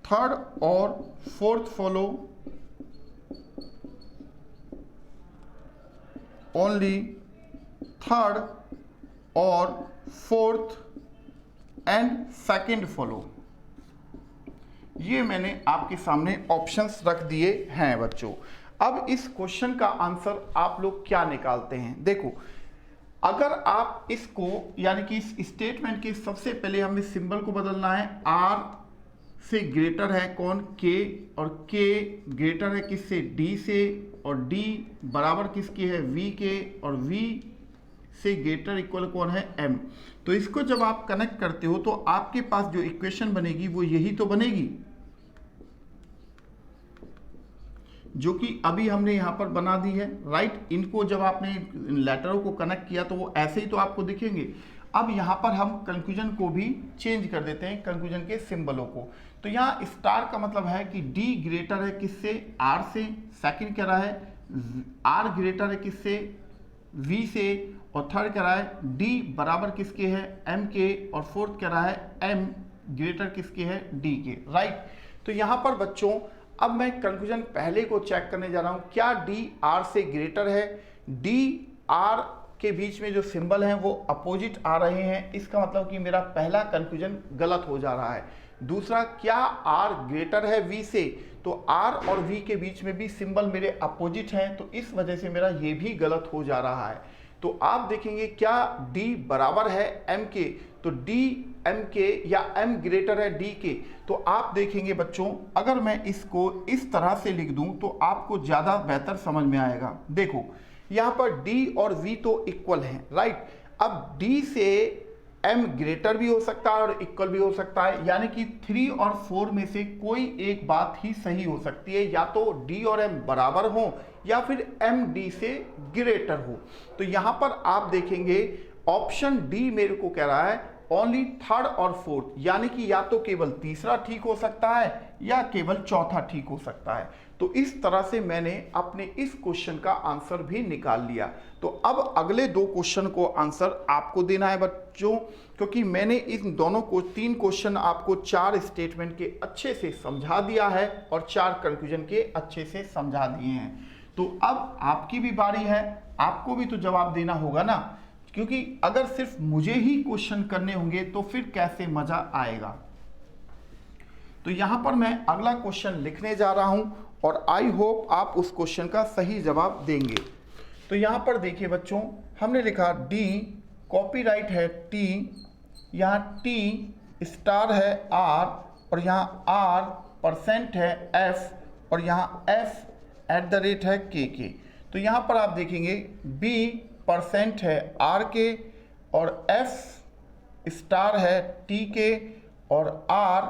third और फोर्थ फॉलो, ओनली थर्ड और फोर्थ एंड सेकंड फॉलो। ये मैंने आपके सामने ऑप्शंस रख दिए हैं बच्चों। अब इस क्वेश्चन का आंसर आप लोग क्या निकालते हैं? देखो, अगर आप इसको यानी कि इस स्टेटमेंट के सबसे पहले हमें सिंबल को बदलना है। आर से ग्रेटर है कौन, के, और के ग्रेटर है किससे, डी से, और डी बराबर किसकी है, वी के, और वी से ग्रेटर इक्वल कौन है, एम। तो इसको जब आप कनेक्ट करते हो तो आपके पास जो इक्वेशन बनेगी वो यही तो बनेगी जो कि अभी हमने यहाँ पर बना दी है, राइट। इनको जब आपने लेटरों को कनेक्ट किया तो वो ऐसे ही तो आपको दिखेंगे। अब यहाँ पर हम कंक्लूजन को भी चेंज कर देते हैं, कंक्लूजन के सिंबलों को। तो यहाँ स्टार का मतलब है कि डी ग्रेटर है किससे, आर से, सेकंड कह रहा है आर ग्रेटर है किससे, वी से, और थर्ड कह रहा है डी बराबर किसके है, एम के, और फोर्थ कह रहा है एम ग्रेटर किसके है, डी के, राइट। तो यहाँ पर बच्चों अब मैं कंक्लूजन पहले को चेक करने जा रहा हूं, क्या डी आर से ग्रेटर है। डी आर के बीच में जो सिंबल हैं वो अपोजिट आ रहे हैं, इसका मतलब कि मेरा पहला कंक्लूजन गलत हो जा रहा है। दूसरा, क्या आर ग्रेटर है वी से, तो आर और वी के बीच में भी सिंबल मेरे अपोजिट हैं, तो इस वजह से मेरा ये भी गलत हो जा रहा है। तो आप देखेंगे क्या D बराबर है M के, तो D M के या M ग्रेटर है D के। तो आप देखेंगे बच्चों, अगर मैं इसको इस तरह से लिख दूं तो आपको ज़्यादा बेहतर समझ में आएगा। देखो यहाँ पर D और V तो इक्वल हैं, राइट। अब D से M ग्रेटर भी हो सकता है और इक्वल भी हो सकता है, यानी कि 3 और 4 में से कोई एक बात ही सही हो सकती है, या तो D और M बराबर हो या फिर M D से ग्रेटर हो। तो यहां पर आप देखेंगे ऑप्शन डी मेरे को कह रहा है ओनली थर्ड और फोर्थ, यानी कि या तो केवल तीसरा ठीक हो सकता है या केवल चौथा ठीक हो सकता है। तो इस तरह से मैंने अपने इस क्वेश्चन का आंसर भी निकाल लिया। तो अब अगले 2 क्वेश्चन को आंसर आपको देना है बच्चों, क्योंकि मैंने इन दोनों को 3 क्वेश्चन आपको 4 स्टेटमेंट के अच्छे से समझा दिया है और 4 कंक्लूजन के अच्छे से समझा दिए हैं। तो अब आपकी भी बारी है, आपको भी तो जवाब देना होगा ना, क्योंकि अगर सिर्फ मुझे ही क्वेश्चन करने होंगे तो फिर कैसे मजा आएगा। तो यहां पर मैं अगला क्वेश्चन लिखने जा रहा हूं और आई होप आप उस क्वेश्चन का सही जवाब देंगे। तो यहां पर देखिए बच्चों, हमने लिखा डी कॉपीराइट है टी, यहाँ टी स्टार है आर, और यहाँ आर परसेंट है एफ, और यहाँ एफ @ है के। तो यहाँ पर आप देखेंगे बी परसेंट है आर के, और एफ स्टार है टी के, और आर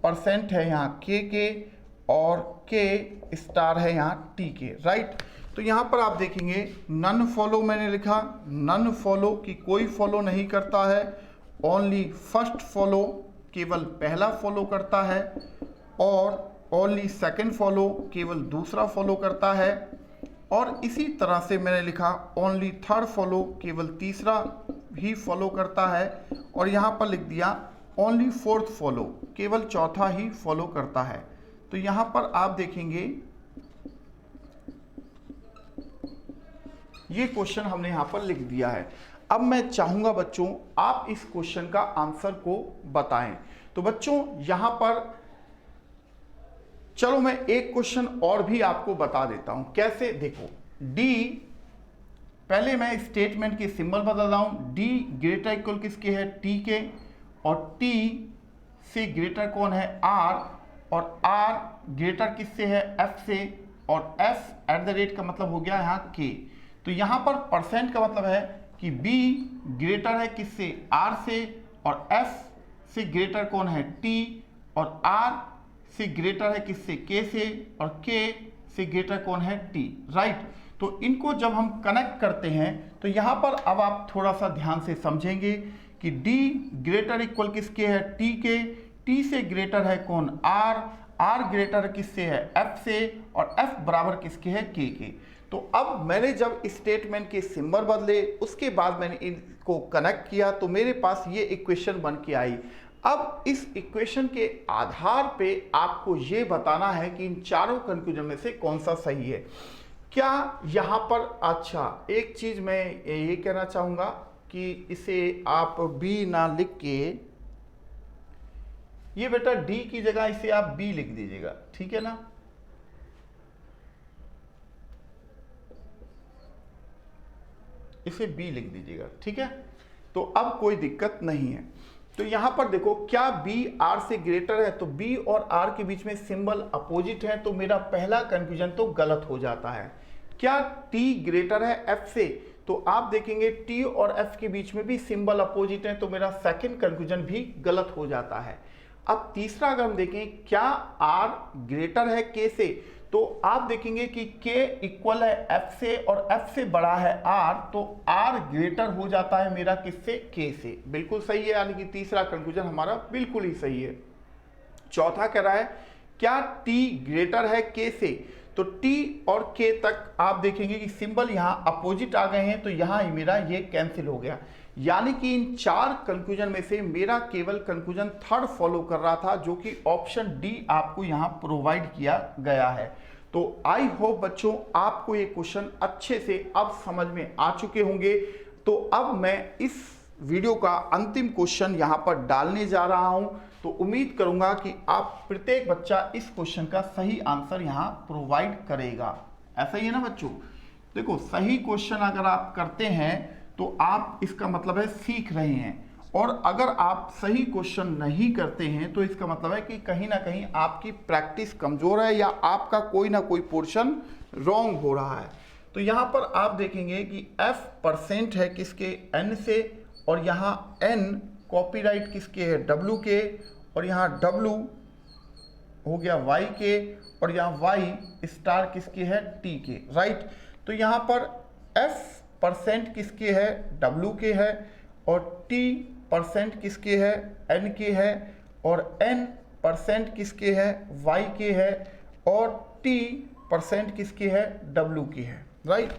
परसेंट है यहाँ के, और के स्टार है यहाँ टी के, राइट। तो यहाँ पर आप देखेंगे नन फॉलो मैंने लिखा, नन फॉलो कि कोई फॉलो नहीं करता है, ओनली फर्स्ट फॉलो केवल पहला फॉलो करता है, और ओनली सेकंड फॉलो केवल दूसरा फॉलो करता है, और इसी तरह से मैंने लिखा ओनली थर्ड फॉलो केवल तीसरा ही फॉलो करता है, और यहाँ पर लिख दिया ओनली फोर्थ फॉलो केवल चौथा ही फॉलो करता है। तो यहाँ पर आप देखेंगे ये क्वेश्चन हमने यहाँ पर लिख दिया है। अब मैं चाहूँगा बच्चों आप इस क्वेश्चन का आंसर को बताएं। तो बच्चों यहाँ पर चलो मैं एक क्वेश्चन और भी आपको बता देता हूं कैसे। देखो डी, पहले मैं स्टेटमेंट के सिंबल बता रहा हूं। डी ग्रेटर इक्वल किसके है, टी के, और टी से ग्रेटर कौन है, आर, और आर ग्रेटर किससे है, एफ से, और एफ @ का मतलब हो गया यहाँ के। तो यहाँ पर परसेंट का मतलब है कि बी ग्रेटर है किससे, आर से, और एफ से ग्रेटर कौन है, टी, और आर से ग्रेटर है किससे, के से, और के से ग्रेटर कौन है, टी, राइट। तो इनको जब हम कनेक्ट करते हैं तो यहाँ पर अब आप थोड़ा सा ध्यान से समझेंगे कि डी ग्रेटर इक्वल किसके है, टी के, टी से ग्रेटर है कौन, आर, आर ग्रेटर किससे है, एफ से, और एफ बराबर किसके है, के। तो अब मैंने जब स्टेटमेंट के सिंबल बदले उसके बाद मैंने इनको कनेक्ट किया तो मेरे पास ये इक्वेशन बन के आई। अब इस इक्वेशन के आधार पे आपको ये बताना है कि इन चारों कंक्लूजन में से कौन सा सही है। क्या यहाँ पर, अच्छा एक चीज मैं ये कहना चाहूंगा कि इसे आप बी ना लिख के, ये बेटा डी की जगह इसे आप बी लिख दीजिएगा, ठीक है ना। इसे बी लिख दीजिएगा, ठीक है। तो अब कोई दिक्कत नहीं है। तो यहां पर देखो क्या बी आर से ग्रेटर है, तो बी और आर के बीच में सिंबल अपोजिट है, तो मेरा पहला कंफ्यूजन तो गलत हो जाता है। क्या टी ग्रेटर है एफ से, तो आप देखेंगे टी और एफ के बीच में भी सिंबल अपोजिट है, तो मेरा सेकंड कंफ्यूजन भी गलत हो जाता है। अब तीसरा अगर हम देखें क्या आर ग्रेटर है के से, तो आप देखेंगे कि के इक्वल है एफ से और एफ से बड़ा है आर, तो आर ग्रेटर हो जाता है मेरा किससे, के से। बिल्कुल सही है, यानी कि तीसरा कंक्लूजन हमारा बिल्कुल ही सही है। चौथा कह रहा है क्या टी ग्रेटर है के से, तो टी और के तक आप देखेंगे कि सिंबल यहाँ अपोजिट आ गए हैं, तो यहाँ ही मेरा ये कैंसिल हो गया। यानी कि इन चार कंक्लूजन में से मेरा केवल कंक्लूजन थर्ड फॉलो कर रहा था, जो कि ऑप्शन डी आपको यहाँ प्रोवाइड किया गया है। तो आई होप बच्चों आपको ये क्वेश्चन अच्छे से अब समझ में आ चुके होंगे। तो अब मैं इस वीडियो का अंतिम क्वेश्चन यहाँ पर डालने जा रहा हूँ, तो उम्मीद करूँगा कि आप प्रत्येक बच्चा इस क्वेश्चन का सही आंसर यहाँ प्रोवाइड करेगा। ऐसा ही है ना बच्चों? देखो, सही क्वेश्चन अगर आप करते हैं तो आप इसका मतलब है सीख रहे हैं, और अगर आप सही क्वेश्चन नहीं करते हैं तो इसका मतलब है कि कहीं ना कहीं आपकी प्रैक्टिस कमजोर है या आपका कोई ना कोई पोर्शन रॉन्ग हो रहा है। तो यहाँ पर आप देखेंगे कि F% है किसके, N से, और यहाँ N कॉपीराइट किसके है, W के, और यहाँ W हो गया Y के, और यहाँ Y स्टार किसके है, T के, राइट। तो यहाँ पर F% किसके है, W के है, और T% किसके है, N के है, और N% किसके है, Y के है, और T% किसके है, W के है, राइट।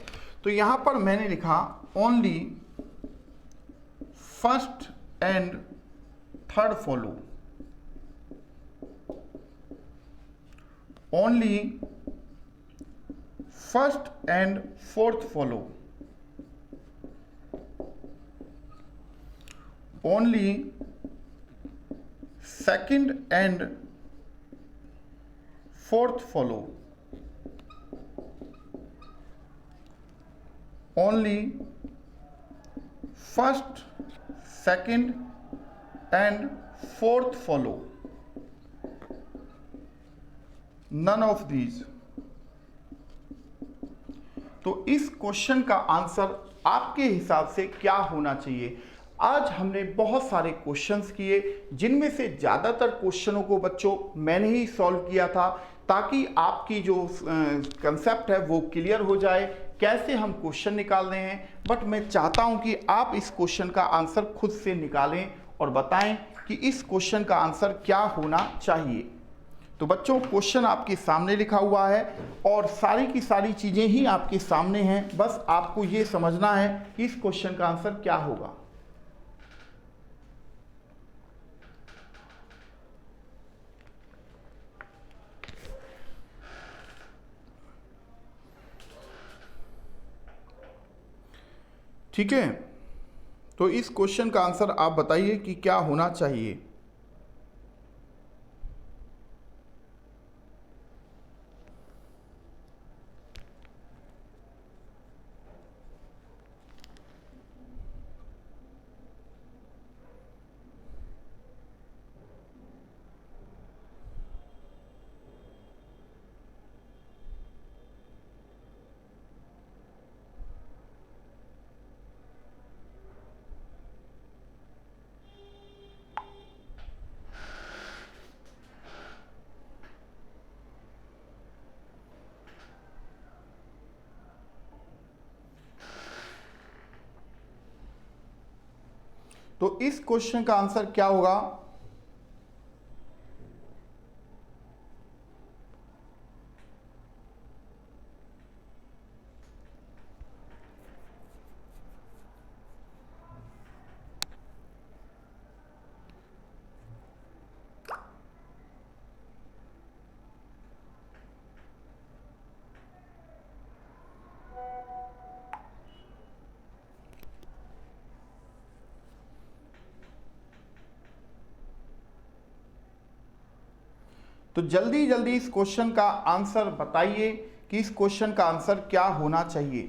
तो यहाँ पर मैंने लिखा only first and third follow, only first and fourth follow, only second and fourth follow, only first second and fourth follow, none of these. तो इस क्वेश्चन का आंसर आपके हिसाब से क्या होना चाहिए? आज हमने बहुत सारे क्वेश्चंस किए, जिनमें से ज़्यादातर क्वेश्चनों को बच्चों मैंने ही सॉल्व किया था, ताकि आपकी जो कंसेप्ट है वो क्लियर हो जाए, कैसे हम क्वेश्चन निकाल रहे हैं। बट मैं चाहता हूं कि आप इस क्वेश्चन का आंसर खुद से निकालें और बताएं कि इस क्वेश्चन का आंसर क्या होना चाहिए। तो बच्चों, क्वेश्चन आपके सामने लिखा हुआ है और सारी की सारी चीज़ें ही आपके सामने हैं, बस आपको ये समझना है कि इस क्वेश्चन का आंसर क्या होगा। ठीक है, तो इस क्वेश्चन का आंसर आप बताइए कि क्या होना चाहिए। तो इस क्वेश्चन का आंसर क्या होगा? तो जल्दी जल्दी इस क्वेश्चन का आंसर बताइए कि इस क्वेश्चन का आंसर क्या होना चाहिए।